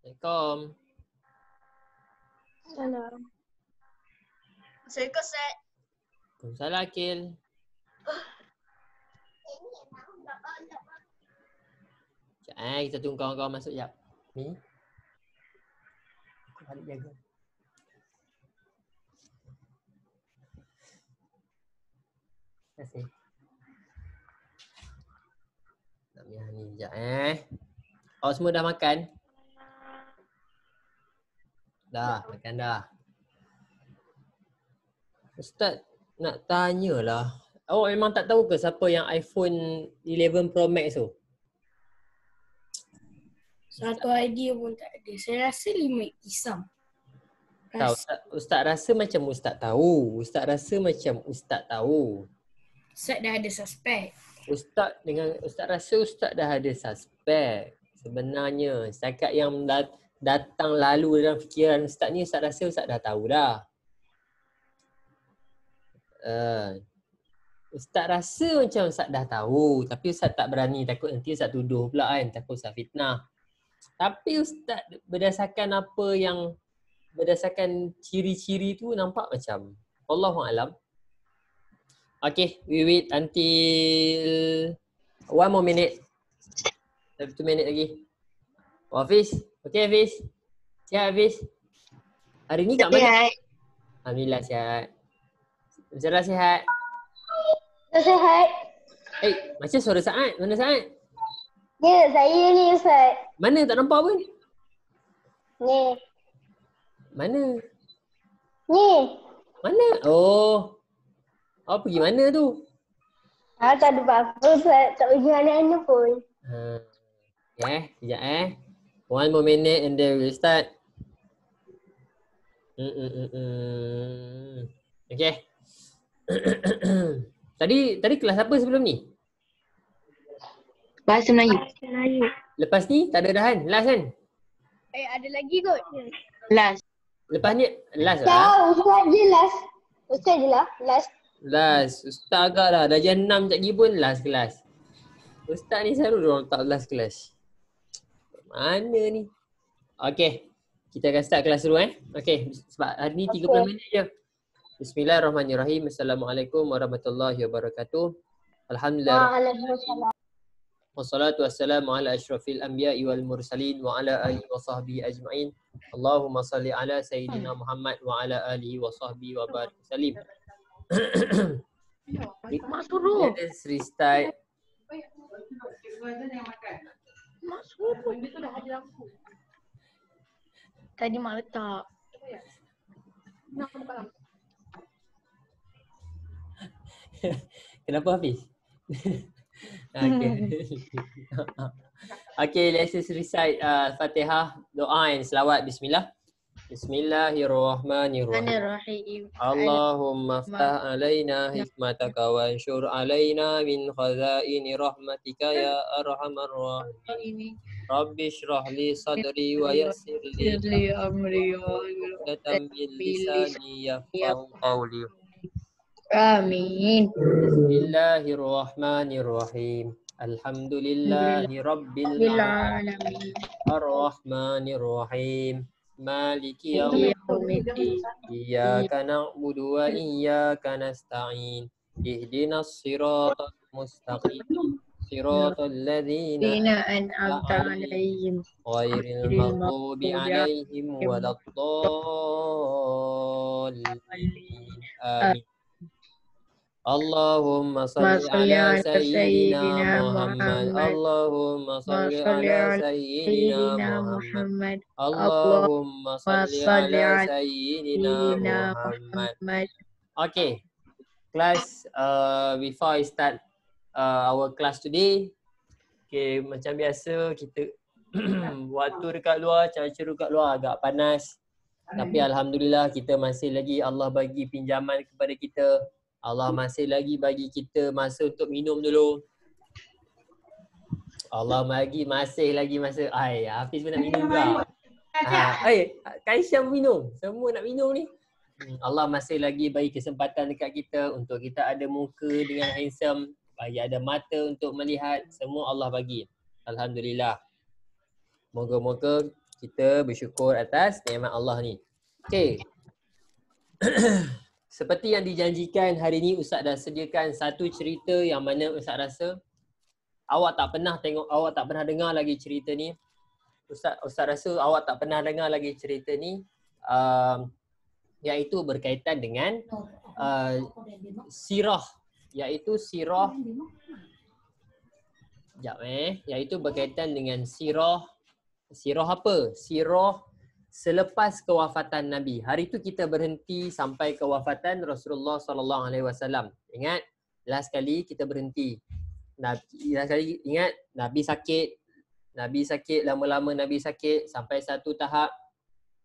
Assalamualaikum. Salam. Assalamualaikum Ustaz. Waalaikumsalam Akil. Sekejap kita tunggu kawan-kawan masuk sekejap. Ni. Aku balik jaga. Terima kasih. Nak minyak ni sekejap Awak semua dah makan? Dah, makan dah. Ustaz nak tanyalah. Awak memang tak tahu ke siapa yang iPhone 11 Pro Max tu? Satu idea pun tak ada. Saya rasa 5 Isam. Tahu, Ustaz rasa macam Ustaz tahu. Ustaz rasa macam Ustaz tahu. Ustaz dah ada suspek. Ustaz rasa Ustaz dah ada suspek. Sebenarnya setakat yang datang lalu dalam fikiran Ustaz ni, Ustaz rasa Ustaz dah tahu dah. Ustaz rasa macam Ustaz dah tahu, tapi Ustaz tak berani, takut nanti Ustaz tuduh pula kan, takut Ustaz fitnah. Tapi Ustaz berdasarkan ciri-ciri tu nampak macam Wallahualam. Okay, we wait until 1 more minute. 2 minit lagi. Hafiz, okay Hafiz? Sihat Hafiz? Hari ni kat mana? Alhamdulillah sihat. Zara sihat? Sihat. Macam suara Saad. Mana Saad? Ya, saya ni Ustaz. Mana tak nampak pun? Ni. Mana? Ni. Mana? Oh. Awak pergi mana tu? Tak ada apa-apa Ustaz. Tak pergi mana-mana pun. Sekejap 1 more minute and then we'll start. Okay. Tadi kelas apa sebelum ni? Bahasa Melayu. Lepas ni tak ada dah kan? Last kan? Ada lagi kot. Last. Lepas ni last Tak, lah. Ustaz je last. Ustaz je lah last. Last. Ustaz agak dah. Dah jam 6 sekejap lagi pun last kelas. Ustaz ni selalu diorang tak last kelas. Mana ni? Okay. Kita akan start kelas dulu Okay. Sebab hari ni 30 minit je. Bismillahirrahmanirrahim. Assalamualaikum warahmatullahi wabarakatuh. Alhamdulillah. Waalaikumsalam. Wassalatu wassalamu ala asyrafil anbiya'i wal mursalin wa ala alihi wa sahbihi ajma'in. Allahumma salli ala sayyidina Muhammad wa ala alihi wa sahbihi wa barik salim. Mak suruh. Let's restart. Mak suruh. Dia tu dah ada lampu. Tadi mak letak. Nak buka lampu. Kenapa Hafiz? Okay, let's just recite Fatihah, doa and selawat. Bismillah. Bismillahirrahmanirrahim. Allahumma ftah alaina hikmataka wa anshur alaina min khazaini rahmatika ya arhamar rahimin. Rabbi shrah li sadri wa yassir li amri wahlul min lisani yafqahu qawli. Amin. Bismillahirrahmanirrahim. Alhamdulillahi rabbil alamin. Ar-Rahmanir-Rahim. Maliki yaumiddin. Iyyaka na'budu wa iyyaka nasta'in. Ihdinas siratal mustaqim. Siratal ladzina an'amta 'alaihim ghairil maghdubi 'alaihim waladdallin. Amin. Allahumma salli ala sayyidina Muhammad. Allahumma salli ala sayyidina Muhammad. Allahumma salli ala sayyidina Muhammad. Okay, class, before I start our class today, okay, macam biasa kita waktu dekat luar, cuaca dekat luar agak panas. Tapi alhamdulillah kita masih lagi Allah bagi pinjaman kepada kita. Allah masih lagi bagi kita masa untuk minum dulu. Allah masih lagi masa. Hafiz pun nak minum juga. Kaisha minum. Semua nak minum ni. Allah masih lagi bagi kesempatan dekat kita untuk kita ada muka dengan handsome, bagi ada mata untuk melihat. Semua Allah bagi. Alhamdulillah. Moga-moga Kita bersyukur atas nikmat Allah ni. Okey. Seperti yang dijanjikan hari ni Ustaz dah sediakan satu cerita yang mana Ustaz rasa awak tak pernah tengok, awak tak pernah dengar lagi cerita ni. Ustaz rasa awak tak pernah dengar lagi cerita ni, iaitu berkaitan dengan sirah, iaitu sirah iaitu berkaitan dengan sirah apa? Sirah selepas kewafatan Nabi. Hari tu kita berhenti sampai kewafatan Rasulullah SAW. Ingat, last kali kita berhenti. Last kali ingat Nabi sakit, lama-lama Nabi sakit sampai satu tahap.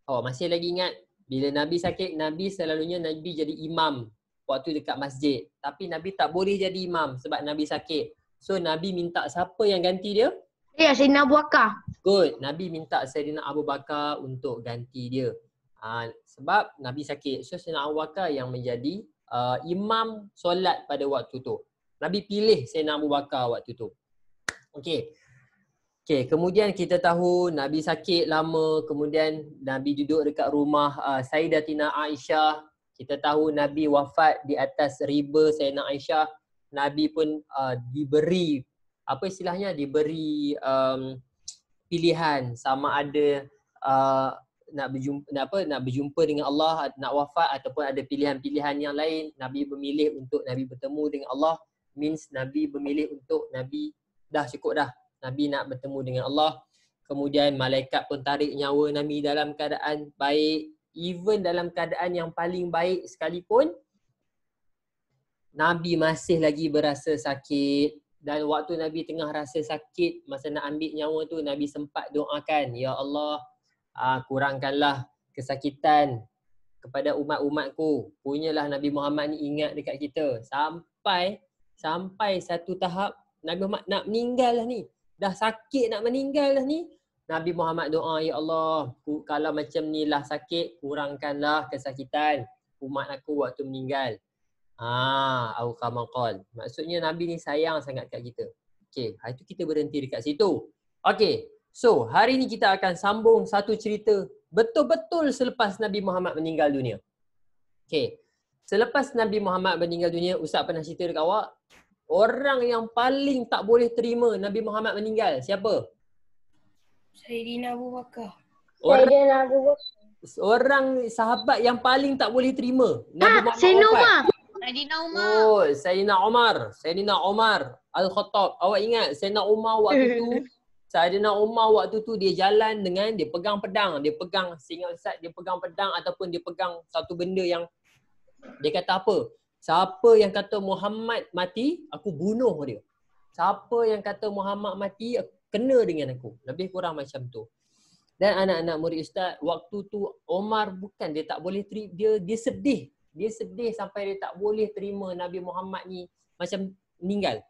Oh, masih lagi ingat bila Nabi sakit, Nabi selalunya Nabi jadi imam waktu dekat masjid. Tapi Nabi tak boleh jadi imam sebab Nabi sakit. So Nabi minta siapa yang ganti dia? Ya, Sayyidina Abu Bakar. Good. Nabi minta Sayyidina Abu Bakar untuk ganti dia. Sebab Nabi sakit. So Sayyidina Abu Bakar yang menjadi imam solat pada waktu tu. Nabi pilih Sayyidina Abu Bakar waktu tu. Okey. Kemudian kita tahu Nabi sakit lama, kemudian Nabi duduk dekat rumah Sayyidatina Aisyah. Kita tahu Nabi wafat di atas riba Sayyidina Aisyah. Nabi pun diberi apa istilahnya, diberi pilihan sama ada nak berjumpa dengan Allah, nak wafat, ataupun ada pilihan-pilihan yang lain. Nabi memilih untuk Nabi bertemu dengan Allah, means Nabi memilih untuk Nabi dah cukup dah, Nabi nak bertemu dengan Allah. Kemudian malaikat pun tarik nyawa Nabi dalam keadaan baik. Even dalam keadaan yang paling baik sekalipun, Nabi masih lagi berasa sakit. Dan waktu Nabi tengah rasa sakit, masa nak ambil nyawa tu, Nabi sempat doakan, Ya Allah, kurangkanlah kesakitan kepada umat-umatku. Punyalah Nabi Muhammad ni ingat dekat kita. Sampai satu tahap Nabi Muhammad nak meninggal lah ni. Dah sakit nak meninggal lah ni. Nabi Muhammad doa, Ya Allah, kalau macam ni lah sakit, kurangkanlah kesakitan umat aku waktu meninggal. Au kama qal. Maksudnya Nabi ni sayang sangat kat kita. Okey, hari tu kita berhenti dekat situ. Okey. So, hari ni kita akan sambung satu cerita betul-betul selepas Nabi Muhammad meninggal dunia. Okey. Selepas Nabi Muhammad meninggal dunia, Ustaz pernah cerita dekat awak, orang yang paling tak boleh terima Nabi Muhammad meninggal, siapa? Sayyidina Abu Bakar. Sayyidina Abu Bakar. Orang sahabat yang paling tak boleh terima Nabi Muhammad Sayyidina wafat. Umar. Sayyidina Umar. Oh, Sayyidina Umar Al-Khattab. Awak ingat Sayyidina Umar waktu tu? Sayyidina Umar waktu tu dia jalan dengan, dia pegang pedang. Dia pegang, seingat Ustaz, dia pegang pedang ataupun dia pegang satu benda yang dia kata apa? Siapa yang kata Muhammad mati, aku bunuh dia. Siapa yang kata Muhammad mati, kena dengan aku. Lebih kurang macam tu. Dan anak-anak murid Ustaz, waktu tu Umar bukan dia tak boleh dia sedih. Dia sedih sampai dia tak boleh terima Nabi Muhammad ni macam meninggal.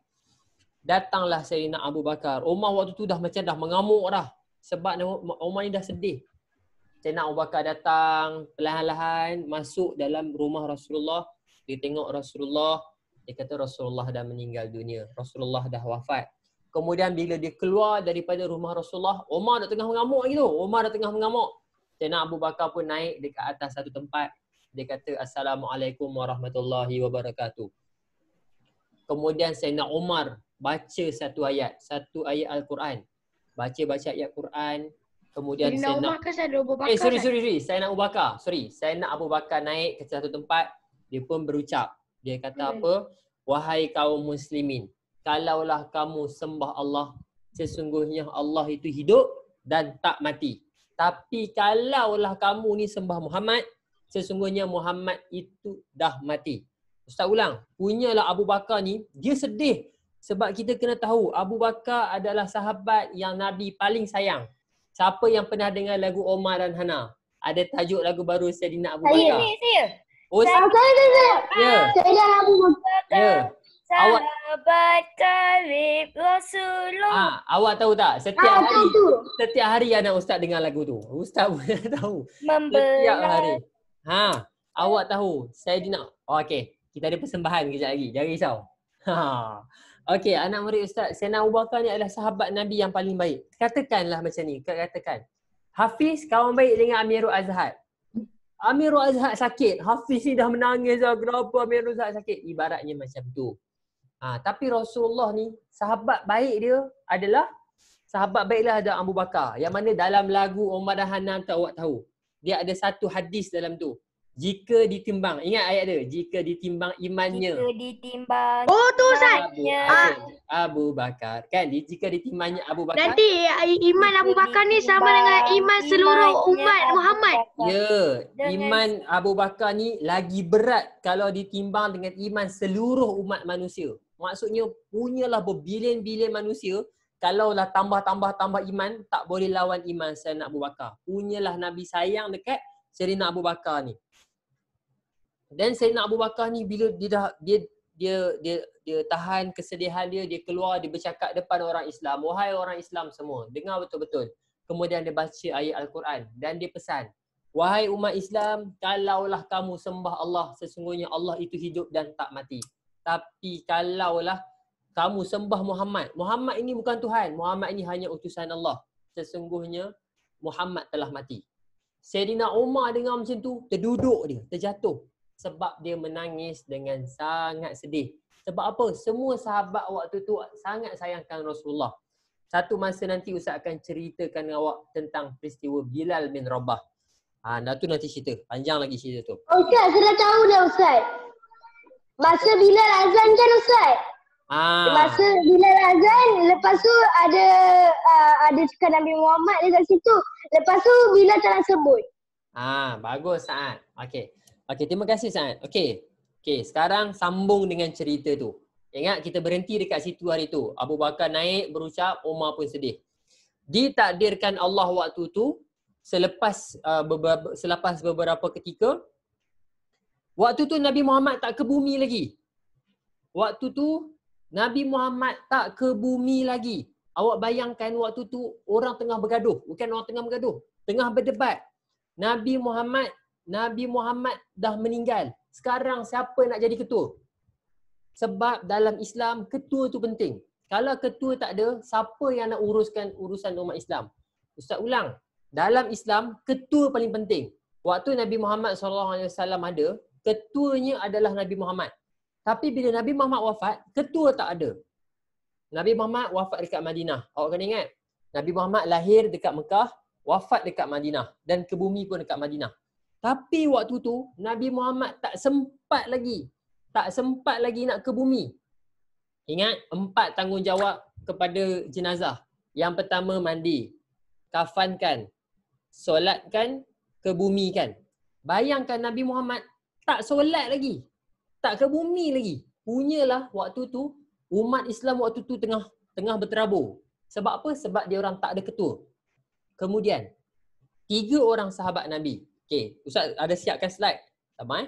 Datanglah Sayyidina Abu Bakar. Umar waktu tu dah macam dah mengamuk dah. Sebab Umar ni dah sedih. Sayyidina Abu Bakar datang perlahan-lahan masuk dalam rumah Rasulullah. Dia tengok Rasulullah. Dia kata Rasulullah dah meninggal dunia. Rasulullah dah wafat. Kemudian bila dia keluar daripada rumah Rasulullah, Umar dah tengah mengamuk lagi tu. Umar dah tengah mengamuk. Sayyidina Abu Bakar pun naik dekat atas satu tempat. Dia kata Assalamualaikum warahmatullahi wabarakatuh. Kemudian Sayyidina Umar baca satu ayat Al-Quran. Baca ayat Quran. Kemudian Sayyidina Umar ke Sayyidina Abu Bakar? Sorry. Sayyidina Abu Bakar. Sayyidina Abu Bakar naik ke satu tempat. Dia pun berucap. Dia kata apa? Wahai kaum muslimin, kalaulah kamu sembah Allah, sesungguhnya Allah itu hidup dan tak mati. Tapi kalaulah kamu ni sembah Muhammad, sesungguhnya Muhammad itu dah mati. Ustaz ulang, punyalah Abu Bakar ni, dia sedih. Sebab kita kena tahu, Abu Bakar adalah sahabat yang Nabi paling sayang. Siapa yang pernah dengar lagu Omar dan Hana? Ada tajuk lagu baru Sayyidina Abu Bakar. Saya. Oh, Saya. ya. Sayyidina Abu Bakar. Ya. Awak Sahabat karib Rasulullah. awak tahu tak? Setiap hari anak Ustaz dengar lagu tu. Ustaz pun tahu. Setiap hari. Awak tahu Sayyidina. Okey, kita ada persembahan kejap lagi. Jangan risau. Okey, anak murid Ustaz, Sayyidina Abu Bakar ni adalah sahabat Nabi yang paling baik. Katakanlah macam ni, katakan. Hafiz kawan baik dengan Amirul Azhar. Amirul Azhar sakit. Hafiz ni dah menangis dah. Kenapa Amirul Azhar sakit? Ibaratnya macam tu. Tapi Rasulullah ni, sahabat baik dia adalah, sahabat baiklah ada Abu Bakar. Yang mana dalam lagu Umar dan Hana tu awak tahu. Dia ada satu hadis dalam tu. Jika ditimbang, ingat ayat dia. Jika ditimbang imannya. Jika ditimbang Oh tu Ustaz. Abu Bakar. Kan? Jika ditimbangnya Abu Bakar. Nanti iman Abu Bakar ni sama dengan iman seluruh umat Muhammad. Ya, iman Abu Bakar ni lagi berat kalau ditimbang dengan iman seluruh umat manusia. Maksudnya punyalah berbilion-bilion manusia, kalaulah tambah iman, tak boleh lawan iman Sayyidina Abu Bakar. Punyalah Nabi sayang dekat Sayyidina Abu Bakar ni. Dan Sayyidina Abu Bakar ni bila dia tahan kesedihan dia keluar, dia bercakap depan orang Islam. Wahai orang Islam semua, dengar betul-betul. Kemudian dia baca ayat Al-Quran dan dia pesan, wahai umat Islam, kalaulah kamu sembah Allah, sesungguhnya Allah itu hidup dan tak mati. Tapi kalaulah kamu sembah Muhammad, Muhammad ini bukan Tuhan, Muhammad ini hanya utusan Allah, sesungguhnya Muhammad telah mati. Sayyidina Umar dengar macam tu, terduduk dia, terjatuh. Sebab dia menangis dengan sangat sedih. Sebab apa? Semua sahabat waktu tu sangat sayangkan Rasulullah. Satu masa nanti Ustaz akan ceritakan dengan awak tentang peristiwa Bilal bin Rabah. Tu nanti cerita. Panjang lagi cerita tu. Ustaz, saya dah tahu dah Ustaz. Masa Bilal azan kan Ustaz? Masa Bilal azan, lepas tu ada cakap Nabi Muhammad dekat situ. Lepas tu Bilal telah sebut. Bagus Sa'ad. Okey, terima kasih Sa'ad. Okey, sekarang sambung dengan cerita tu. Ingat kita berhenti dekat situ hari tu. Abu Bakar naik berucap, Umar pun sedih. Ditakdirkan Allah waktu tu selepas beberapa ketika, waktu tu Nabi Muhammad tak ke bumi lagi. Waktu tu Nabi Muhammad tak ke bumi lagi. Awak bayangkan waktu tu orang tengah bergaduh. Bukan orang tengah bergaduh, tengah berdebat. Nabi Muhammad dah meninggal. Sekarang siapa nak jadi ketua? Sebab dalam Islam ketua tu penting. Kalau ketua tak ada, siapa yang nak uruskan urusan umat Islam? Ustaz ulang. Dalam Islam ketua paling penting. Waktu Nabi Muhammad SAW ada, ketuanya adalah Nabi Muhammad. Tapi bila Nabi Muhammad wafat, ketua tak ada. Nabi Muhammad wafat dekat Madinah. Awak kena ingat, Nabi Muhammad lahir dekat Mekah, wafat dekat Madinah dan ke bumi pun dekat Madinah. Tapi waktu tu Nabi Muhammad tak sempat lagi nak ke bumi. Ingat 4 tanggungjawab kepada jenazah. Yang pertama mandi, kafankan, solatkan, kebumikan. Bayangkan Nabi Muhammad tak solat lagi, tak ke bumi lagi. Punyalah waktu tu umat Islam waktu tu tengah berterabur. Sebab apa? Sebab dia orang tak ada ketua. Kemudian 3 orang sahabat Nabi. Okey, Ustaz ada siapkan slide. Sabar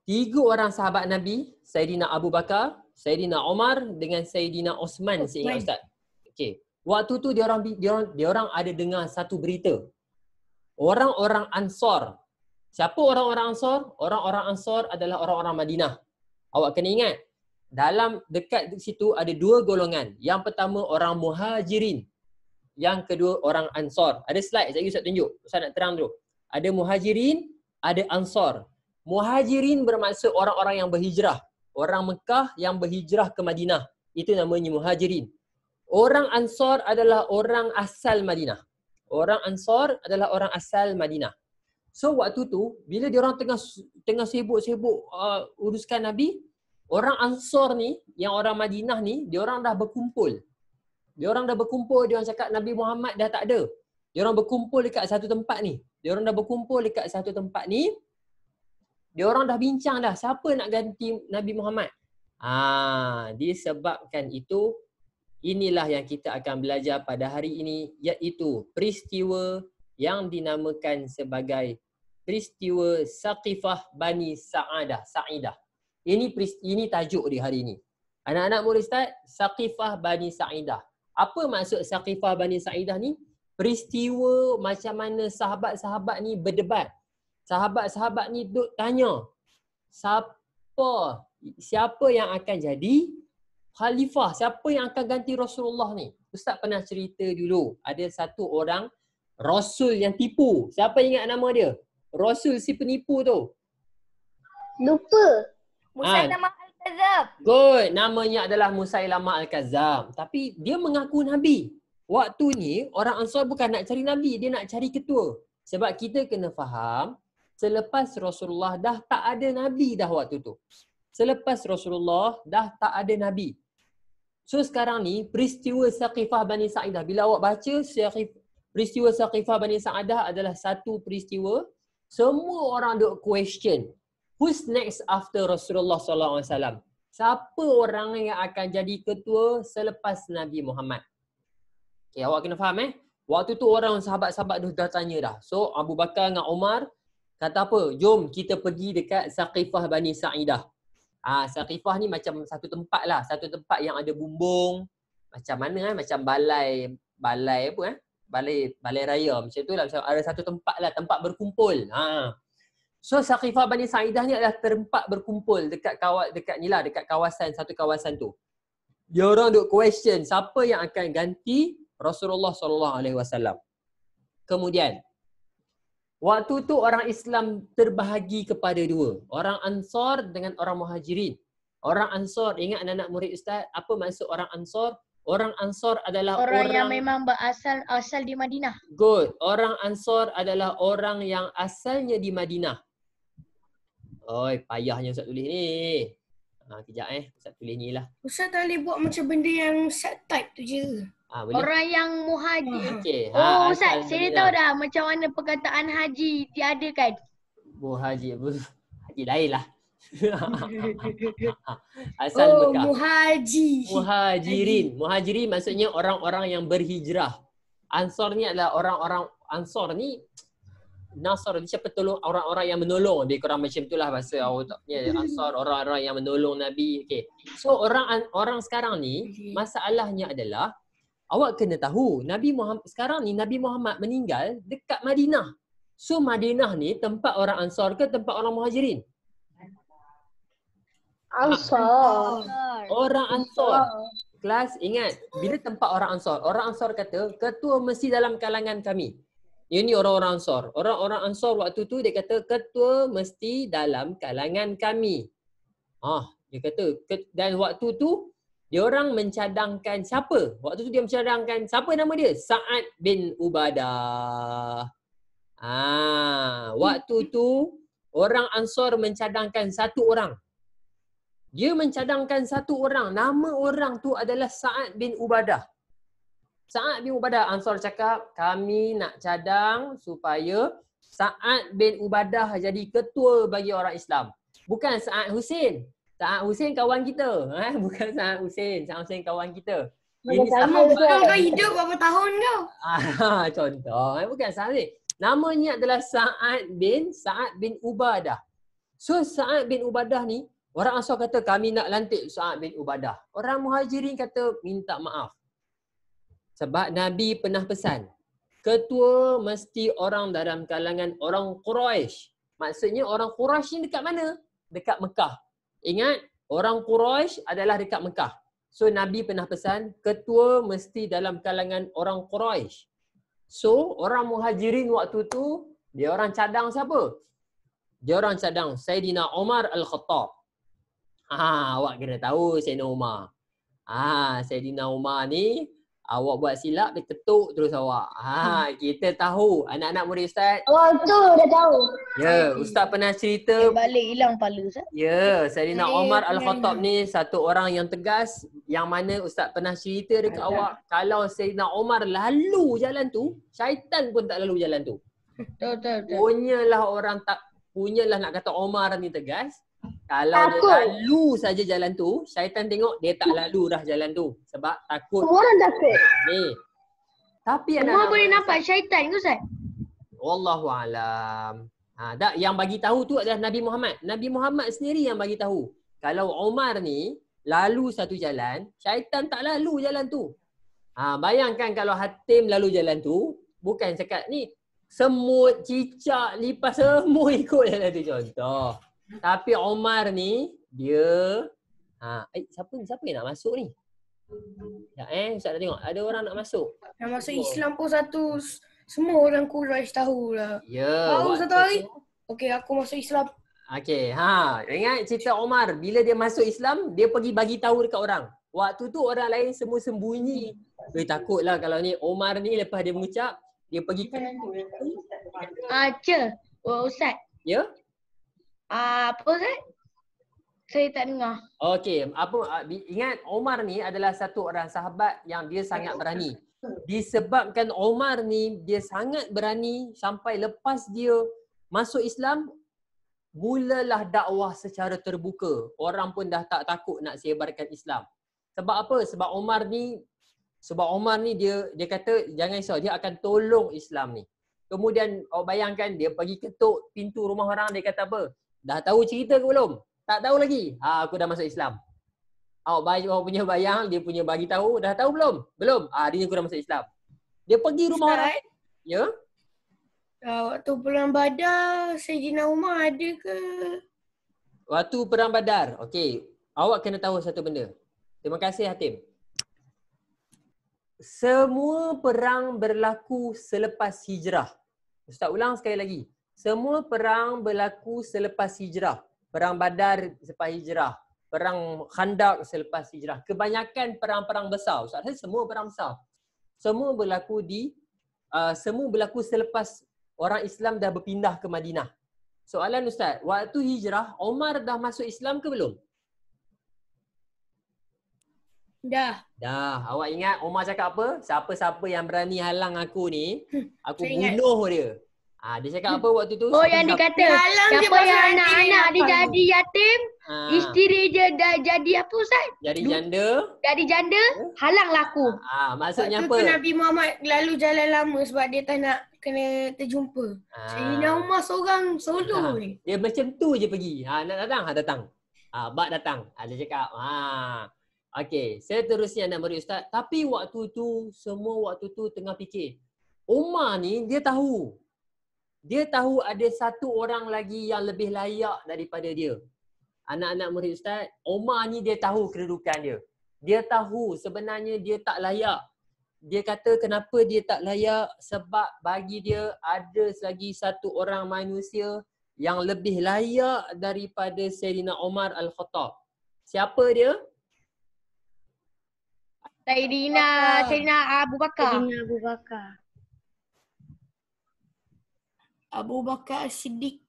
3 orang sahabat Nabi, Sayyidina Abu Bakar, Sayyidina Umar dengan Sayyidina Osman, seingat Ustaz. Okey. Waktu tu dia orang ada dengar satu berita. Orang-orang Ansar. Siapa orang-orang Ansar? Orang-orang Ansar adalah orang-orang Madinah. Awak kena ingat, dalam dekat situ ada 2 golongan. Yang pertama orang Muhajirin. Yang kedua orang Ansar. Ada slide, saya Ustaz tunjuk. Ustaz nak terang dulu. Ada Muhajirin, ada Ansar. Muhajirin bermaksud orang-orang yang berhijrah. Orang Mekah yang berhijrah ke Madinah. Itu namanya Muhajirin. Orang Ansar adalah orang asal Madinah. Orang Ansar adalah orang asal Madinah. So waktu tu, bila diorang tengah sibuk-sibuk uruskan Nabi, orang Ansar ni, yang orang Madinah ni, diorang dah berkumpul. Diorang cakap Nabi Muhammad dah tak ada. Diorang berkumpul dekat satu tempat ni. Diorang dah bincang dah siapa nak ganti Nabi Muhammad. Disebabkan itu, inilah yang kita akan belajar pada hari ini, iaitu peristiwa yang dinamakan sebagai peristiwa Saqifah Bani Sa'idah. Ini tajuk di hari ini. Anak-anak boleh start? Saqifah Bani Sa'idah. Apa maksud Saqifah Bani Sa'idah ni? Peristiwa macam mana sahabat-sahabat ni berdebat. Sahabat-sahabat ni duk tanya, siapa yang akan jadi khalifah? Siapa yang akan ganti Rasulullah ni? Ustaz pernah cerita dulu, ada satu orang Rasul yang tipu. Siapa ingat nama dia? Rasul si penipu tu. Lupa. Musailamah Al-Kadzab. Good. Namanya adalah Musailamah Al-Kadzab. Tapi dia mengaku Nabi. Waktu ni orang Ansar bukan nak cari Nabi, dia nak cari ketua. Sebab kita kena faham, selepas Rasulullah dah tak ada Nabi dah waktu tu. Selepas Rasulullah dah tak ada Nabi. So sekarang ni peristiwa Saqifah Bani Sa'idah. Bila awak baca peristiwa Saqifah Bani Sa'idah adalah satu peristiwa semua orang duk question. Who's next after Rasulullah SAW? Siapa orang yang akan jadi ketua selepas Nabi Muhammad? Okay, awak kena faham Waktu tu orang sahabat-sahabat dah tanya dah. So Abu Bakar dengan Umar kata apa? Jom kita pergi dekat Saqifah Bani Sa'idah. Saqifah ni macam satu tempat lah. Satu tempat yang ada bumbung. Macam mana Macam balai apa balai raya. Macam tu lah. Macam ada satu tempat lah. Tempat berkumpul. So Saqifah Bani Sa'idah ni adalah tempat berkumpul dekat satu kawasan tu. Dia orang duk question siapa yang akan ganti Rasulullah SAW. Kemudian waktu tu orang Islam terbahagi kepada dua. Orang Ansar dengan orang Muhajirin. Orang Ansar, ingat anak-anak murid Ustaz, apa maksud orang Ansar? Orang Ansar adalah orang yang memang asal di Madinah. Good. Orang Ansar adalah orang yang asalnya di Madinah. Oi, payahnya Ustaz tulis ni. Kejap Ustaz tulis ni lah. Ustaz tak boleh buat macam benda yang Ustaz type tu je. Boleh? Orang yang muhajir. Okay. Ustaz, saya tahu dah macam mana perkataan haji diadakan. Haji lain lah. Asal Mekah. Muhajirin maksudnya orang-orang yang berhijrah. Ansar ni adalah orang-orang Ansar ni Nasar ni siapa tolong orang-orang yang menolong. Dia kurang macam itulah bahasa awaknya Ansar, orang-orang yang menolong Nabi. Okay. So orang sekarang ni masalahnya adalah awak kena tahu Nabi Muhammad meninggal dekat Madinah. So Madinah ni tempat orang Ansar ke tempat orang Muhajirin? Ansar. Orang Ansar. Kelas ingat, bila tempat orang Ansar kata ketua mesti dalam kalangan kami. Ini orang-orang Ansar. Orang-orang Ansar waktu tu dia kata ketua mesti dalam kalangan kami. Dia kata dan waktu tu dia orang mencadangkan siapa? Waktu tu dia mencadangkan siapa nama dia? Sa'ad bin Ubadah. Waktu tu orang Ansar mencadangkan satu orang. Dia mencadangkan satu orang. Nama orang tu adalah Sa'ad bin Ubadah. Sa'ad bin Ubadah, Ansar cakap, kami nak cadang supaya Sa'ad bin Ubadah jadi ketua bagi orang Islam. Bukan Sa'ad Husin. Sa'ad Husin kawan kita. Bukan Sa'ad Husin. Sa'ad Husin kawan kita. Ini sahabat. Kau hidup berapa tahun kau? Contoh. Bukan Sa'ad Husin. Namanya adalah Sa'ad bin Ubadah. So Sa'ad bin Ubadah ni, orang Ansar kata kami nak lantik Sa'ad bin Ubadah. Orang Muhajirin kata minta maaf. Sebab Nabi pernah pesan, ketua mesti orang dalam kalangan orang Quraisy. Maksudnya orang Quraisy ni dekat mana? Dekat Mekah. Ingat, orang Quraisy adalah dekat Mekah. So Nabi pernah pesan, ketua mesti dalam kalangan orang Quraisy. So orang Muhajirin waktu tu, dia orang cadang siapa? Dia orang cadang Sayyidina Umar Al-Khattab. Awak kena tahu Sayyidina Umar. Sayyidina Umar ni awak buat silap, dia ketuk terus awak. Kita tahu. Anak-anak murid Ustaz. Awak tu dah tahu. Ya, Ustaz pernah cerita. Balik hilang pala Ustaz. Ya, Sayyidina Umar Al-Khattab ni satu orang yang tegas. Yang mana Ustaz pernah cerita dekat awak. Kalau Sayyidina Umar lalu jalan tu, syaitan pun tak lalu jalan tu. Betul. Punyalah nak kata Umar ni tegas. Kalau dia lalu saja jalan tu, syaitan tengok dia tak lalu dah jalan tu. Sebab takut. Semua orang takut. Ni. Tapi Semua boleh nampak syaitan ke Ustaz? Wallahualam. Yang bagi tahu tu adalah Nabi Muhammad. Nabi Muhammad sendiri yang bagi tahu. Kalau Umar ni lalu satu jalan, syaitan tak lalu jalan tu. Bayangkan kalau Hatim lalu jalan tu, bukan cakap ni semut, cicak, lipas semua ikut jalan tu contoh. Tapi Umar ni dia siapa yang nak masuk ni? Ya, Ustaz dah tengok. Ada orang nak masuk. Yang masuk Islam pun semua orang Quraisy tahu lah. Ya, Baru waktu satu hari, tu. okey aku masuk Islam. Okey, ingat cerita Omar bila dia masuk Islam, dia pergi bagi tahu dekat orang. Waktu tu orang lain semua sembunyi. Takutlah kalau ni Omar ni lepas dia mengucap, dia pergi ke Ustaz. ya? Apa Ustaz? Saya tak dengar. Okey, ingat Omar ni adalah satu orang sahabat yang dia sangat berani. Disebabkan Omar ni dia sangat berani sampai lepas dia masuk Islam, mulalah dakwah secara terbuka. Orang pun dah tak takut nak sebarkan Islam. Sebab apa? Sebab Omar ni dia kata jangan risau, dia akan tolong Islam ni. Kemudian bayangkan dia pergi ketuk pintu rumah orang, dia kata apa? Dah tahu cerita ke belum? Tak tahu lagi. Aku dah masuk Islam. Awak punya bayang, dia punya bagi tahu, dah tahu belum? Belum. Dia aku dah masuk Islam. Dia pergi rumah Ustaz, orang. Ya? waktu perang Badar, Sayyidina Umar ada ke? Waktu perang Badar. Okey. Awak kena tahu satu benda. Terima kasih Hatim. Semua perang berlaku selepas hijrah. Ustaz ulang sekali lagi. Semua perang berlaku selepas hijrah. Perang Badar selepas hijrah. Perang Khandaq selepas hijrah. Kebanyakan perang-perang besar. Ustaz rasa semua perang besar. Semua berlaku selepas orang Islam dah berpindah ke Madinah. Soalan Ustaz, waktu hijrah Omar dah masuk Islam ke belum? Dah. Awak ingat Omar cakap apa? Siapa-siapa yang berani halang aku ni, aku Saya ingat. bunuh dia. Dia cakap apa waktu tu? Yang dikata Halang je siapa pasal yang nanti anak-anak dia apa? jadi yatim, isteri dia dah jadi apa Ustaz? Jadi janda. Jadi janda, halanglah aku. Maksudnya Waktu apa? tu Nabi Muhammad lalu jalan lama sebab dia tak nak kena terjumpa. Sayyidina Umar seorang solo ni. Dia macam tu je pergi. Nak datang? Datang. Bak datang. Dia cakap. Okey, seterusnya nak beri Ustaz. Tapi waktu tu tengah fikir. Umar ni dia tahu. Dia tahu ada satu orang lagi yang lebih layak daripada dia. Anak-anak murid Ustaz, Umar ni dia tahu kedudukan dia. Dia tahu sebenarnya dia tak layak. Dia kata kenapa dia tak layak? Sebab bagi dia ada lagi satu orang manusia yang lebih layak daripada Sayyidina Umar Al-Khattab. Siapa dia? Sayyidina Abu Bakar. Abu Bakar As-Siddiq.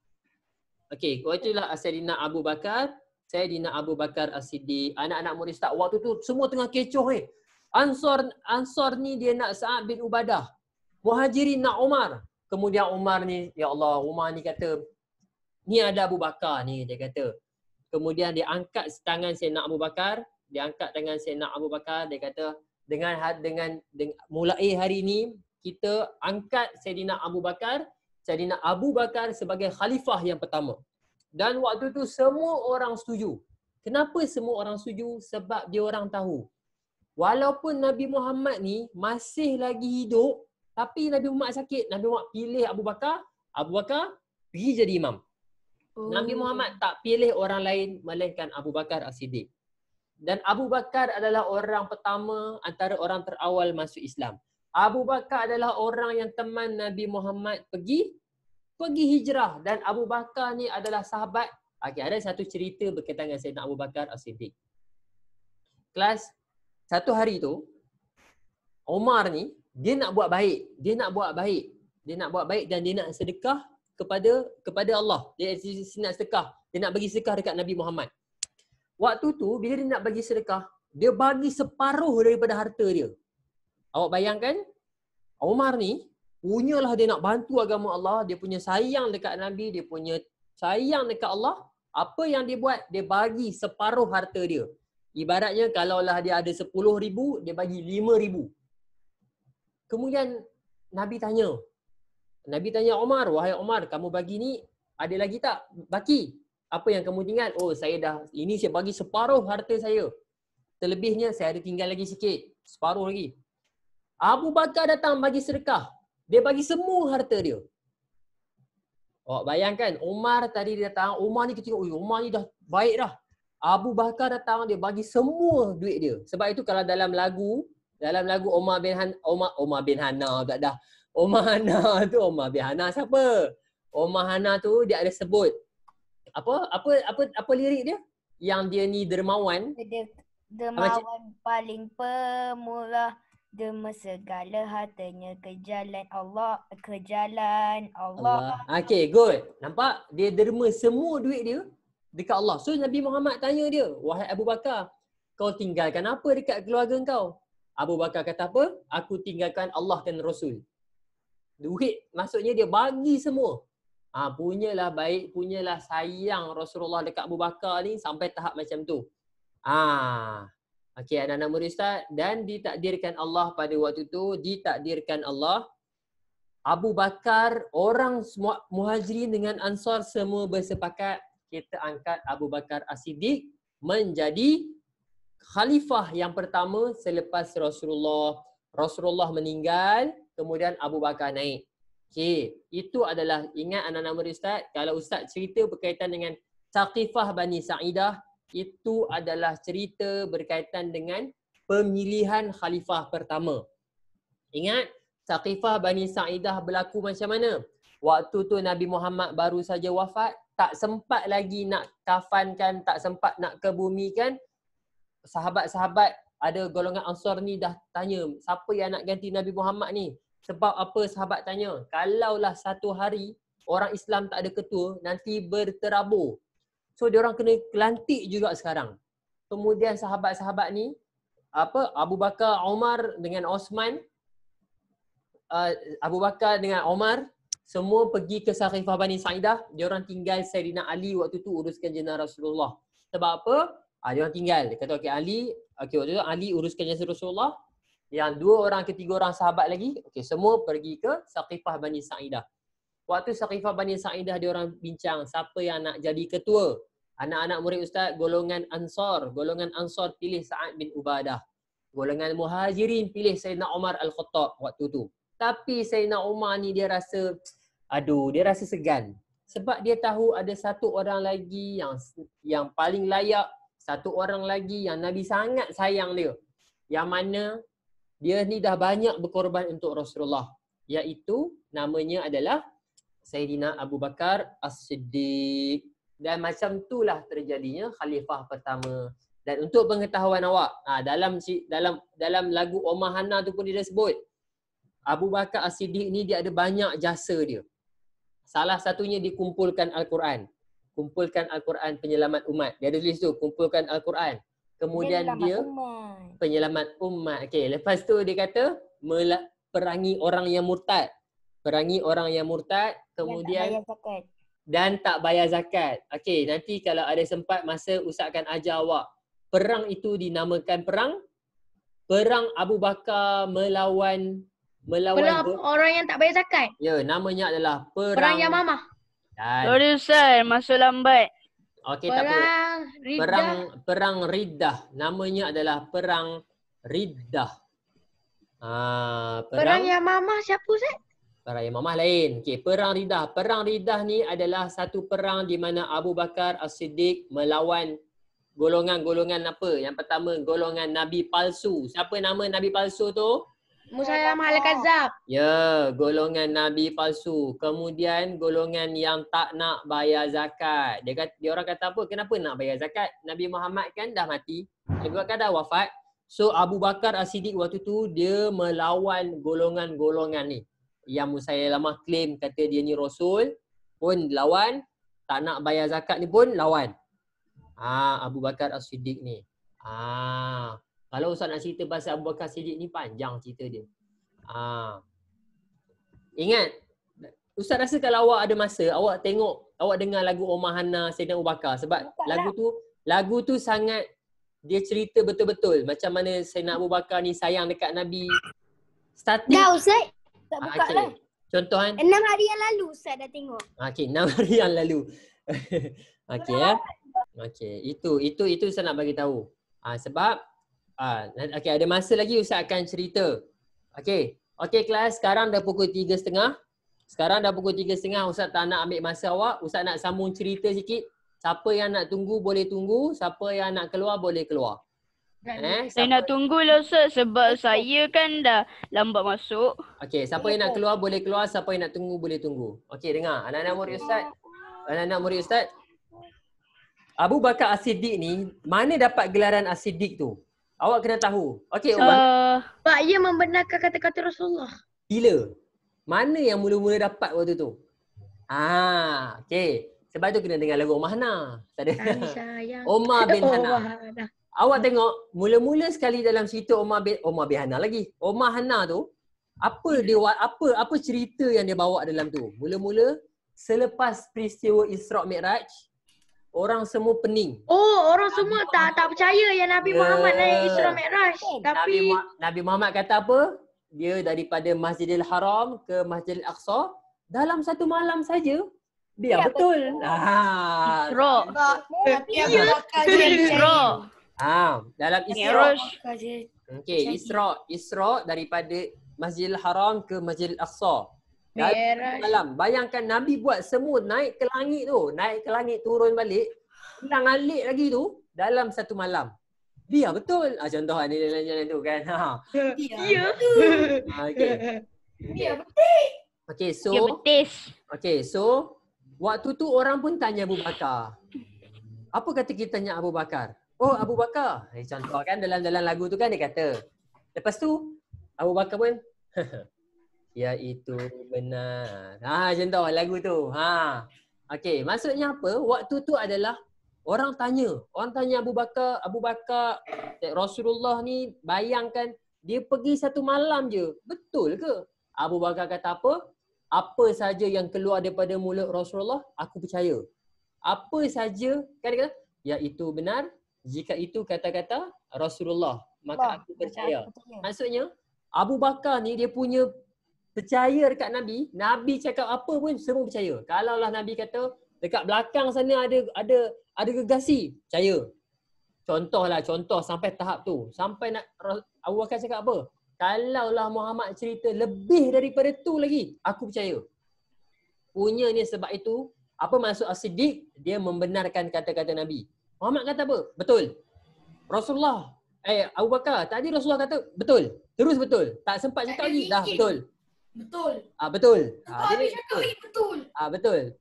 Okey, itulah Sayyidina Abu Bakar. Sayyidina Abu Bakar As-Siddiq. Anak-anak murid Ustaz, waktu tu semua tengah kecoh Ansar ni dia nak Sa'ad bin Ubadah. Muhajirin nak Umar. Kemudian Umar ni, ya Allah, Umar ni kata, ni ada Abu Bakar ni, dia kata. Kemudian dia angkat tangan Sayyidina Abu Bakar. Dia kata, dengan mulai hari ini, kita angkat Sayyidina Abu Bakar sebagai khalifah yang pertama. Dan waktu tu semua orang setuju. Kenapa semua orang setuju? Sebab dia orang tahu. Walaupun Nabi Muhammad ni masih lagi hidup, tapi Nabi Muhammad sakit. Nabi Muhammad pilih Abu Bakar pergi jadi imam. Nabi Muhammad tak pilih orang lain melainkan Abu Bakar As-Siddiq. Dan Abu Bakar adalah orang pertama antara orang terawal masuk Islam. Abu Bakar adalah orang yang teman Nabi Muhammad pergi hijrah, dan Abu Bakar ni adalah sahabat. Ada satu cerita berkaitan dengan Sayyidina Abu Bakar As-Siddiq. Satu hari tu Umar ni dia nak buat baik dan dia nak sedekah kepada Allah. Dia nak sedekah, dia nak bagi sedekah dekat Nabi Muhammad. Waktu tu bila dia nak bagi sedekah, dia bagi separuh daripada harta dia. Awak bayangkan, Umar ni punyalah dia nak bantu agama Allah, dia punya sayang dekat Nabi, dia punya sayang dekat Allah. Apa yang dia buat? Dia bagi separuh harta dia. Ibaratnya kalaulah dia ada 10,000, dia bagi 5,000. Kemudian Nabi tanya Umar, wahai Umar, kamu bagi ni ada lagi tak baki? Apa yang kamu tinggal? Saya bagi separuh harta saya. Terlebihnya saya ada tinggal lagi sikit, separuh lagi. Abu Bakar datang bagi sedekah. Dia bagi semua harta dia. Awak bayangkan, Umar tadi dia datang, Umar ni kita tengok, Umar ni dah baik dah. Abu Bakar datang, dia bagi semua duit dia. Sebab itu kalau dalam lagu Omar bin Hana tak dah. Omar Hana tu, Omar bin Hana siapa? Omar Hana tu dia ada sebut apa lirik dia? Yang dia ni dermawan. Dermawan paling pemula, derma segala hartanya ke jalan Allah. Okay, good. Nampak? Dia derma semua duit dia dekat Allah. So Nabi Muhammad tanya dia, wahai Abu Bakar, kau tinggalkan apa dekat keluarga kau? Abu Bakar kata apa? Aku tinggalkan Allah dan Rasul. Duit maksudnya dia bagi semua. Punyalah baik, punyalah sayang Rasulullah dekat Abu Bakar ni sampai tahap macam tu. Okey, anak-anak murid Ustaz, dan ditakdirkan Allah pada waktu tu, Abu Bakar, orang Muhajirin dengan Ansar semua bersepakat kita angkat Abu Bakar As-Siddiq menjadi khalifah yang pertama selepas Rasulullah meninggal, kemudian Abu Bakar naik. Okey, itu adalah, ingat anak-anak murid Ustaz, kalau Ustaz cerita berkaitan dengan Saqifah Bani Sa'idah, itu adalah cerita berkaitan dengan pemilihan khalifah pertama. Ingat, Saqifah Bani Sa'idah berlaku macam mana? Waktu tu Nabi Muhammad baru saja wafat, tak sempat lagi nak kafankan, tak sempat nak kebumikan. Sahabat-sahabat, ada golongan Ansar ni dah tanya, siapa yang nak ganti Nabi Muhammad ni? Sebab apa sahabat tanya? Kalaulah satu hari orang Islam tak ada ketua, nanti berterabur. So diorang kena lantik juga sekarang. Kemudian sahabat-sahabat ni, Abu Bakar, Umar dengan Osman, Abu Bakar dengan Umar, semua pergi ke Saqifah Bani Sa'idah. Diorang tinggal Sayyidina Ali waktu tu uruskan jenazah Rasulullah. Sebab apa? Diorang tinggal. Dia kata, waktu tu Ali uruskan jenazah Rasulullah. Yang 2 orang, 3 orang sahabat lagi, semua pergi ke Saqifah Bani Sa'idah. Waktu Saqifah Bani Sa'idah, diorang bincang siapa yang nak jadi ketua. Anak-anak murid Ustaz, golongan Ansar pilih Sa'ad bin Ubadah. Golongan Muhajirin pilih Sayyidina Umar Al-Khattab waktu tu. Tapi Sayyidina Umar ni dia rasa segan. Sebab dia tahu ada satu orang lagi yang paling layak, satu orang lagi yang Nabi sangat sayang dia. Yang mana dia ni dah banyak berkorban untuk Rasulullah. Iaitu namanya adalah Sayyidina Abu Bakar As-Siddiq. Dan macam itulah terjadinya khalifah pertama. Dan untuk pengetahuan awak, dalam lagu Omar Hana tu pun dia dah sebut, Abu Bakar As-Siddiq ni dia ada banyak jasa dia. Salah satunya dikumpulkan Al-Quran. Kumpulkan Al-Quran penyelamat umat. Dia ada tulis tu, kumpulkan Al-Quran. Kemudian dia penyelamat umat. Okey, lepas tu dia kata perangi orang yang murtad. Kemudian dan tak bayar zakat. Okey, nanti kalau ada sempat masa Ustaz akan ajar awak. Perang itu dinamakan perang Abu Bakar melawan orang yang tak bayar zakat. Ya, namanya adalah Perang Yamamah. Sorry Ustaz, masuk lambat. Okey, tak apa. Perang Riddah. Namanya adalah perang Riddah. Perang Yamamah siapa Ustaz? Perang Yamamah lain. Okey, perang Riddah. Perang Riddah ni adalah satu perang di mana Abu Bakar As-Siddiq melawan golongan-golongan apa? Yang pertama, golongan Nabi palsu. Siapa nama Nabi palsu tu? Musailamah Al-Kadzab. Ya, golongan Nabi palsu. Kemudian golongan yang tak nak bayar zakat. Dia orang kata apa? Kenapa nak bayar zakat? Nabi Muhammad kan dah mati. Nabi Bakar dah wafat. So Abu Bakar As-Siddiq waktu tu dia melawan golongan-golongan ni. Yang Musailamah claim kata dia ni Rasul pun lawan. Tak nak bayar zakat ni pun lawan. Abu Bakar As-Siddiq ni. Kalau Ustaz nak cerita pasal Abu Bakar Siddiq ni panjang cerita dia. Ingat, Ustaz rasa kalau awak ada masa, awak dengar lagu Omar Hana Sayyidina Abu Bakar. Sebab lagu tu sangat, dia cerita betul-betul macam mana Sayyidina Abu Bakar ni sayang dekat Nabi. Starting. Dah Ustaz, tak buka lah. Contoh kan? 6 hari yang lalu Ustaz dah tengok. Okey, 6 hari yang lalu. Okey ya. Okey, itu saya nak bagi tahu. Sebab okey, ada masa lagi Ustaz akan cerita. Okey kelas, sekarang dah pukul 3.30. Ustaz tak nak ambil masa awak. Ustaz nak sambung cerita sikit. Siapa yang nak tunggu boleh tunggu, siapa yang nak keluar boleh keluar. Saya nak tunggulah Ustaz sebab saya kan dah lambat masuk. Okey, siapa yang nak keluar boleh keluar, siapa yang nak tunggu boleh tunggu. Okey, dengar. Anak-anak murid Ustaz. Anak-anak murid Ustaz. Abu Bakar As-Siddiq ni, mana dapat gelaran As-Siddiq tu? Awak kena tahu. Okey, Sebab ia membenarkan kata-kata Rasulullah. bila? Mana yang mula-mula dapat waktu tu? Okey. Sebab tu kena dengar lagu Omar Hana. Tak ada. Omar bin Hana. Awak tengok, mula-mula sekali dalam cerita Omar bin Hana lagi. Omar Hana tu, apa cerita yang dia bawa dalam tu? Mula-mula, selepas peristiwa Isra' Mi'raj, orang semua pening. Orang semua tak percaya yang Nabi Muhammad naik Isra' Mi'raj. Tapi Nabi Muhammad kata apa? Dia daripada Masjidil Haram ke Masjidil Aqsa dalam satu malam saja. Dia betul. Isra'. Dalam Isra'. Okey, Isra' daripada Masjidil Haram ke Masjidil Aqsa. Dalam malam. Bayangkan Nabi buat semua naik ke langit tu. Naik ke langit, turun balik. Pulang alik lagi tu dalam satu malam. Dia betul. Contoh ni jalan-jalan tu kan. Dia. Okey, so. Dia betis. Okey, so waktu tu orang pun tanya Abu Bakar. Apa kata kita tanya Abu Bakar? Oh, Abu Bakar. Contoh kan dalam lagu tu kan dia kata. Lepas tu Abu Bakar pun ya itu benar. Contoh lagu tu. Okey, maksudnya apa? Waktu tu adalah orang tanya Abu Bakar, Rasulullah ni bayangkan dia pergi satu malam je. Betul ke? Abu Bakar kata apa? Apa saja yang keluar daripada mulut Rasulullah, aku percaya. Apa saja, kan dia kata, ya itu benar. Jika itu kata-kata Rasulullah, maka aku percaya. Maksudnya, Abu Bakar ni dia punya percaya dekat Nabi. Nabi cakap apa pun semua percaya. Kalaulah Nabi kata dekat belakang sana ada gegasi, percaya. Contoh sampai tahap tu. Sampai nak Abu Bakar cakap apa? Kalaulah Muhammad cerita lebih daripada tu lagi, aku percaya. Punya ni sebab itu, apa maksud As-Siddiq? Dia membenarkan kata-kata Nabi. Muhammad kata apa? Betul. Rasulullah, Abu Bakar, tadi Rasulullah kata betul. Terus betul. Tak sempat cakap lagi, dah betul. Betul. Betul. Habis cakap lagi betul. Betul.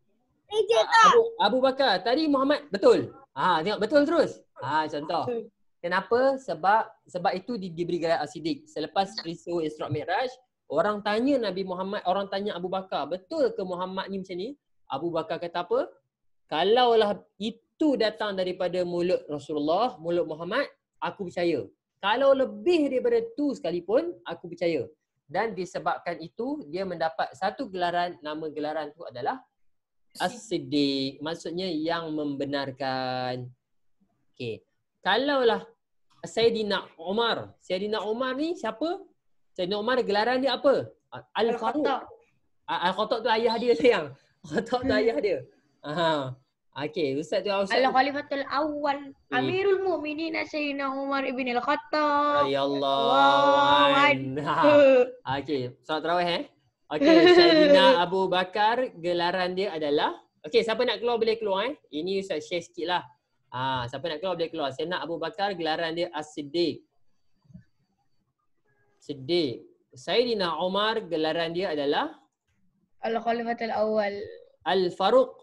Abu Bakar, tadi Muhammad betul. Tengok betul terus. Contoh. Kenapa? Sebab itu diberi gelar As-Siddiq. Selepas peristiwa Isra' Mi'raj, orang tanya Nabi Muhammad, orang tanya Abu Bakar, betul ke Muhammad ni macam ni? Abu Bakar kata apa? Kalaulah itu datang daripada mulut Rasulullah, mulut Muhammad, aku percaya. Kalau lebih daripada tu sekalipun, aku percaya. Dan disebabkan itu, dia mendapat satu gelaran, nama gelaran tu adalah As-Siddiq. Maksudnya yang membenarkan. Okey. Kalaulah Sayyidina Umar ni siapa? Sayyidina Umar gelaran dia apa? Al-Faruq. Al-Khattab tu ayah dia sayang. Khattab tu ayah dia. Okey, Ustaz tu Al-Khalifatul Awwal Amirul Mukminin Sayyidina Umar ibn Al-Khattab. Radhiyallahu anhu. Okey, solat tarawih Okey, Sayyidina Abu Bakar gelaran dia adalah, okey, siapa nak keluar boleh keluar Ini Ustaz share sikitlah. Siapa nak keluar boleh keluar. Sayyidina Abu Bakar gelaran dia As-Siddiq. Sayyidina Umar gelaran dia adalah Al-Khalifatul Awwal. Al-Faruq.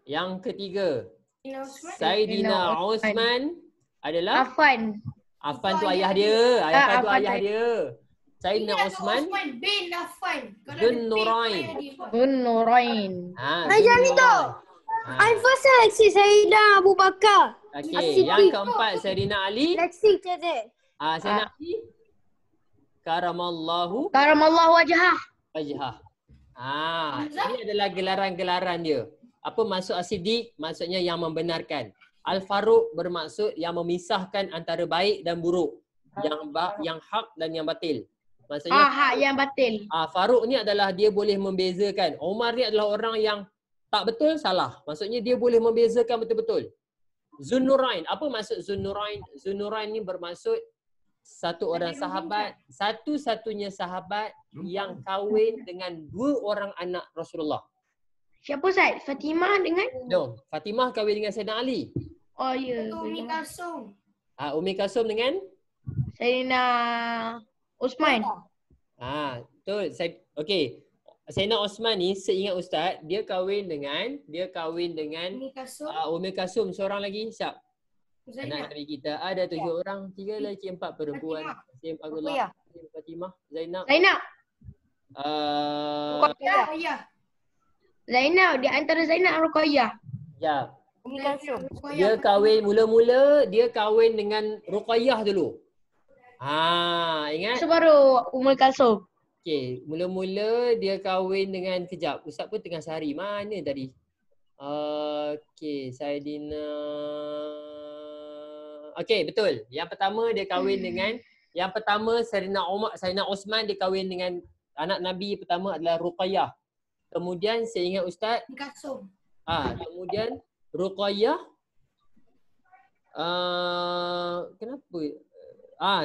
Yang ketiga, Sayyidina Uthman adalah Affan tu ayah dia. Ayah dia. Sayyidina Uthman bin Affan. Dun Nurain. Jangan itu. Al-First seleksi Sayyidina Abu Bakar. Okey, yang keempat Sayyidina Ali. Seleksi cik. Sayyidina Ali Karamallahu wajhah. Ini adalah gelaran-gelaran dia. Apa maksud As-Siddiq? Maksudnya yang membenarkan. Al-Faruq bermaksud yang memisahkan antara baik dan buruk. Yang hak dan yang batil. Maksudnya hak yang batil. Faruq ni adalah dia boleh membezakan. Umar ni adalah orang yang tak betul, salah. Maksudnya dia boleh membezakan betul-betul. Zunnurain. Apa maksud Zunnurain? Zunnurain ni bermaksud satu orang sahabat, satu-satunya sahabat yang kahwin dengan dua orang anak Rasulullah. Siapa Ustaz? Fatimah dengan? No, Fatimah kahwin dengan Sayyidina Ali. Oh ya. Umi Kalsum. Umi Kalsum dengan? Sayyidina Osman. Betul. Okey. Sayyidina Osman ni seingat Ustaz, dia kahwin dengan Umi Kalsum. Umi Kalsum, seorang lagi. Siap. Zainab. Anak Nabi kita ada 7 orang, 3 lelaki, 4 perempuan. Sim Abdullah, Fatimah, Zainab. Ruqayyah. Zainab, di antara Zainab dan Ruqayyah. Ya. Umi Kalsum. Dia kahwin mula-mula dia kahwin dengan Ruqayyah dulu. Ingat? So baru Ummul Kalsum. Okey, mula-mula dia kahwin dengan kejap. Ustaz pun tengah sehari. Mana tadi? Okey, Saidina. Okey, betul. Yang pertama dia kahwin dengan Saidina Osman dia kahwin dengan anak Nabi pertama adalah Ruqayyah. Kemudian saya ingat Ustaz, Umi Kalsum. kemudian Ruqayyah kenapa?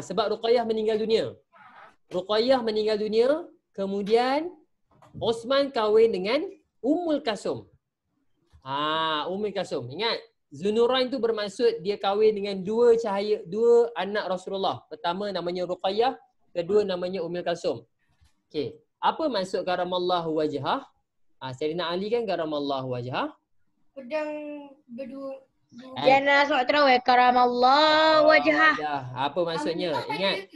Sebab Ruqayyah meninggal dunia. Kemudian Osman kahwin dengan Ummul Kalsum. Ummul Kalsum. Ingat, Zunurain tu bermaksud dia kahwin dengan dua anak Rasulullah. Pertama namanya Ruqayyah, kedua namanya Ummul Kalsum. Okey, apa maksud karamallahu wajhah? Sayyidina Ali kan karamallahu wajhah. Pedang berdua. Jana solat tarawih karamallahu wajhah. Apa maksudnya? Ingat,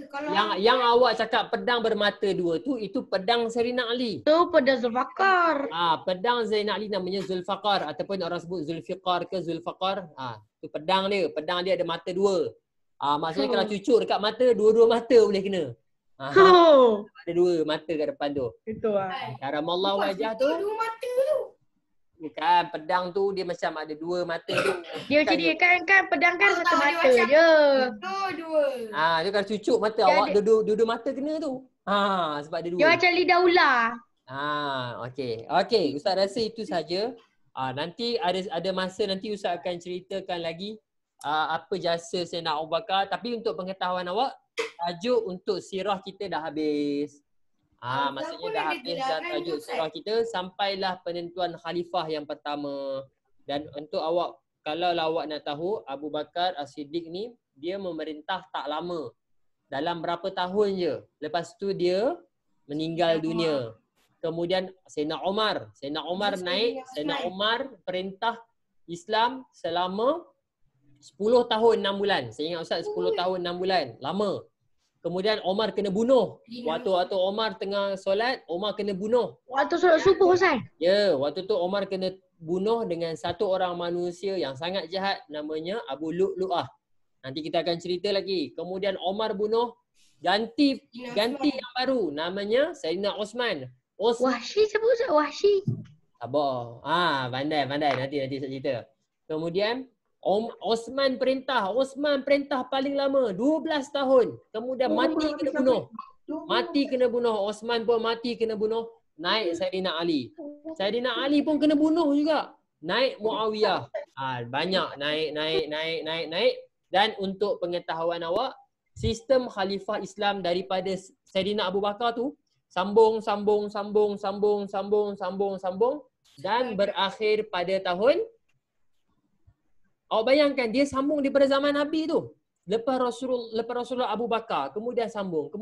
yang awak cakap pedang bermata dua tu, itu pedang Sayyidina Ali. Tu pedang Zulfaqar. Pedang Zainal Ali namanya Zulfaqar ataupun orang sebut Zulfiqar ke Zulfaqar. Tu pedang dia. Pedang dia ada mata dua. Maksudnya kalau cucuk dekat mata, dua-dua mata boleh kena. Ada dua mata kat depan tu. Itu Karamallahu wajah tu. Dua mata tu. Bukan, pedang tu dia macam ada dua mata tu. Dia macam dia kan pedang kan satu dia mata macam- je. Dua. Dia kalau cucuk mata Dia awak ada- dua-dua mata kena tu. Sebab dia dua. Dia macam lidah ular. Okey, Ustaz rasa itu saja. Nanti ada masa nanti Ustaz akan ceritakan lagi apa jasa Sayyidina Abu Bakar, tapi untuk pengetahuan awak, tajuk untuk sirah kita dah habis. Maksudnya dah habis dah tajuk sirah kita, sampailah penentuan khalifah yang pertama. Dan untuk awak, kalau awak nak tahu, Abu Bakar As-Siddiq ni dia memerintah tak lama. Dalam berapa tahun je. Lepas tu dia meninggal dunia. Kemudian Sayyidina Umar naik, Sayyidina Umar perintah Islam selama 10 tahun 6 bulan. Saya ingat Ustaz 10 tahun 6 bulan. Lama. Kemudian Umar kena bunuh. Waktu Umar tengah solat, Umar kena bunuh. Waktu solat subuh Ustaz. Ya, waktu tu Umar kena bunuh dengan satu orang manusia yang sangat jahat namanya Abu Lu'lu'ah. Nanti kita akan cerita lagi. Kemudian Umar bunuh, ganti yang baru namanya Sayyidina Osman. Wahsy siapa Ustaz? Wahsy. Sabar. Pandai. Nanti saya cerita. Kemudian Osman perintah paling lama 12 tahun. Kemudian mati kena bunuh. Osman pun mati kena bunuh. Naik Sayyidina Ali. Sayyidina Ali pun kena bunuh juga. Naik Muawiyah. Banyak naik. Dan untuk pengetahuan awak, sistem khalifah Islam daripada Sayyidina Abu Bakar tu sambung dan berakhir pada tahun. Awak bayangkan dia sambung daripada zaman Nabi tu. Lepas Rasulullah Abu Bakar, kemudian sambung.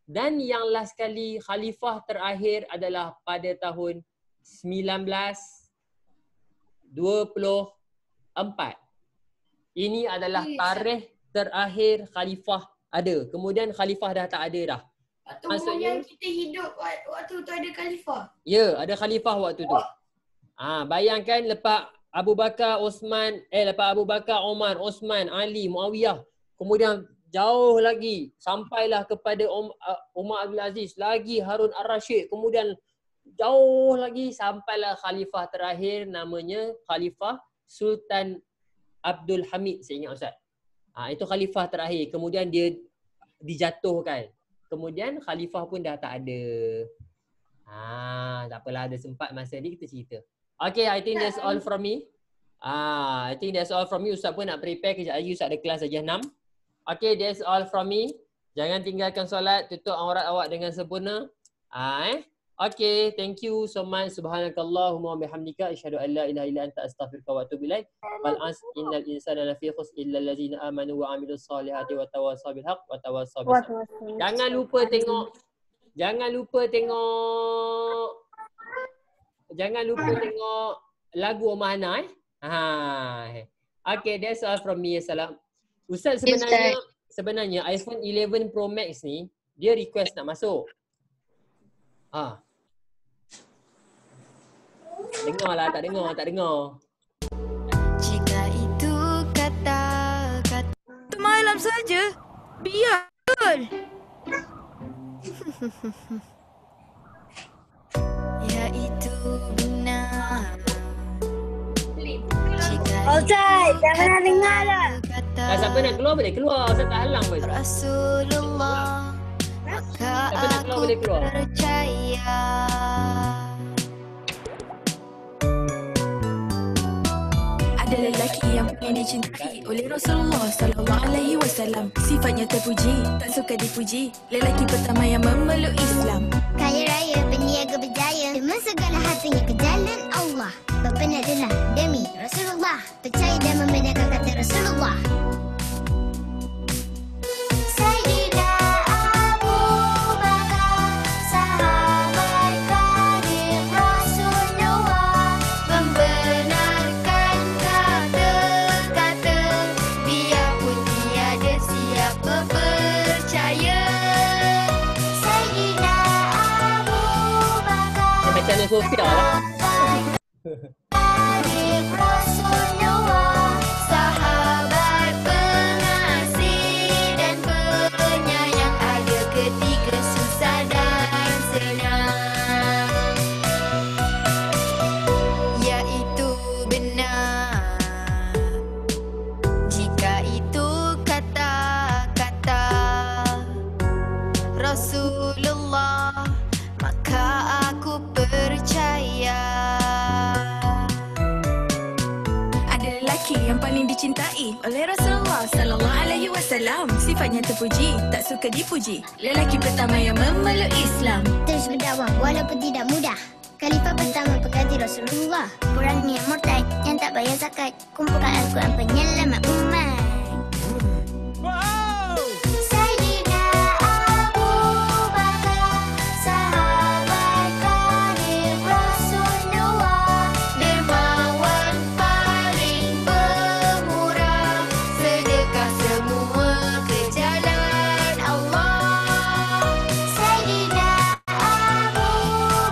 Dan yang last kali khalifah terakhir adalah pada tahun 1924. Ini adalah tarikh terakhir khalifah ada. Kemudian khalifah dah tak ada dah. Maksudnya kita hidup waktu tu ada khalifah. Ya, ada khalifah waktu tu. Bayangkan lepas Abu Bakar, Umar, Osman, Ali, Muawiyah. Kemudian jauh lagi sampailah kepada Umar Abdul Aziz, lagi Harun Ar-Rasyid. Kemudian jauh lagi sampailah khalifah terakhir namanya Khalifah Sultan Abdul Hamid, saya ingat Ustaz. Itu khalifah terakhir. Kemudian dia dijatuhkan. Kemudian khalifah pun dah tak ada. Tak apalah, ada sempat masa ni kita cerita. Okay, I think that's all from me. Ustaz pun nak prepare kejap lagi. Ustaz ada kelas saja 6. Okay, that's all from me. Jangan tinggalkan solat. Tutup aurat awak dengan sempurna. Okay, thank you so much. Subhanakallahumma wa bihamdika asyhadu an la ilaha illa anta astaghfiruka wa atubu ilaik. Wal as innal insana lafi khusr illa allazina amanu wa amilus solihati wa tawassaw bil haqq wa tawassaw bis sabr. Jangan lupa tengok lagu Omah Hana Okay, that's all from me. Assalam. Ustaz, sebenarnya iPhone 11 Pro Max ni dia request nak masuk. Dengar lah, tak dengar. Jika itu kata-kata semalam saja, biar. Ya itu benar. Ustaz, jangan dengar lah. Siapa nak keluar boleh keluar. Ustaz tak halang pun. Rasulullah, maka Siapa nak keluar boleh keluar. percaya. Ada lelaki yang paling dicintai oleh Rasulullah sallallahu alaihi wasallam. Sifatnya terpuji, tak suka dipuji. Lelaki pertama yang memeluk Islam. Kaya raya, berniaga berjaya, dengan segala hatinya ke jalan Allah. Berpenadalah demi Rasulullah, percaya dan membenarkan kata Rasulullah. Sayyidina Abu Bakar, sahabat karib Rasulullah, membenarkan kata-kata, biarpun tiada siapa percaya. Sayyidina Abu Bakar, Macam ni Sofia lah. karib Rasulullah, sahabat pengasih dan penyayang, ada ketika susah dan senang. Iaitu benar. Jika itu kata-kata Rasulullah, maka aku percaya. Ada lelaki yang paling dicintai oleh Rasulullah sallallahu alaihi wasallam. Sifatnya terpuji, tak suka dipuji. Lelaki pertama yang memeluk Islam. Terus berdakwah walaupun tidak mudah. Khalifah pertama pengganti Rasulullah. Kurangnya murtad yang tak bayar zakat. Kumpulkan Al-Quran penyelamat umat. Sayyidina Abu Bakar, sahabat karib Rasulullah, dermawan paling pemurah, sedekah semua ke jalan Allah. Sayyidina Abu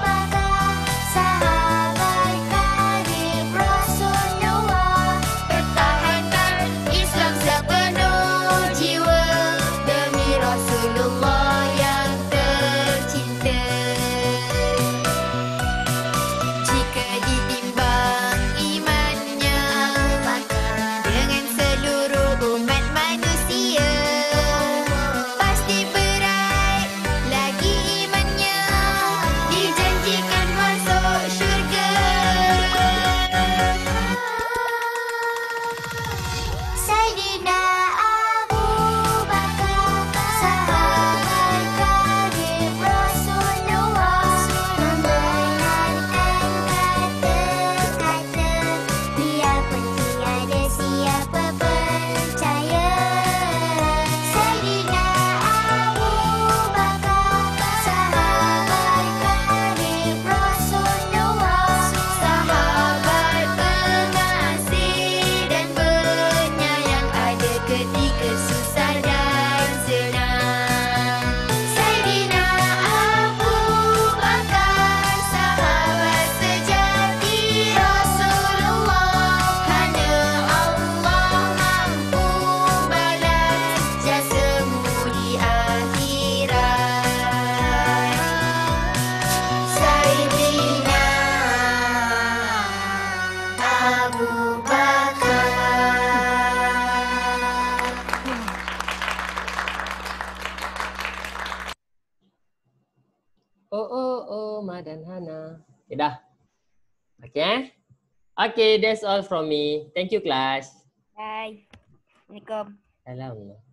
Bakar, sahabat karib Rasulullah, pertahankan Islam sepenuh jiwa demi Rasulullah yang tercinta. Jika ditimbang imannya dengan seluruh umat manusia, pasti berat lagi imannya, dijanjikan masuk syurga. Sayyidina Abu Bakar, sahabat karib Rasulullah, membenarkan kata-kata, biarpun tiada siapa percaya. Sayyidina Abu Bakar, sahabat karib Rasulullah, sahabat pengasih dan penyayang, ada ketika susah dan senang. Sayyidina Abu Bakar, sahabat sejati Rasulullah, hanya Allah mampu balas jasamu di akhirat. Sayyidina Abu Bakar. Madan Hana. Okay, dah. Okay. Okay, that's all from me. Thank you, class. Bye. Assalamualaikum. Salam.